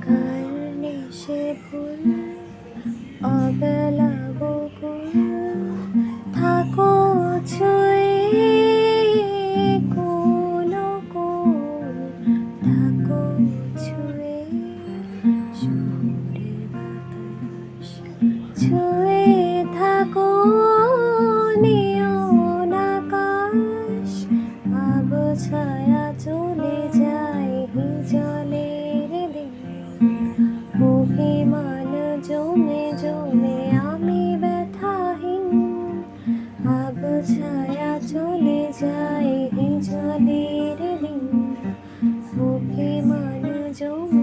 কার্নিশে ফুল অবেলা বকুল থাকো ছুঁয়ে কুল কুল থাকো ছুঁয়ে শহুরে বাতাস ছুঁয়ে থাকো নিয়ন আকাশ আবছায়া চলে যায় হিজলের দিন অভিমান জমে জমে আমি ব্যথাহীন আবছায়া চলে যায় হিজলের দিন অভিমান জমে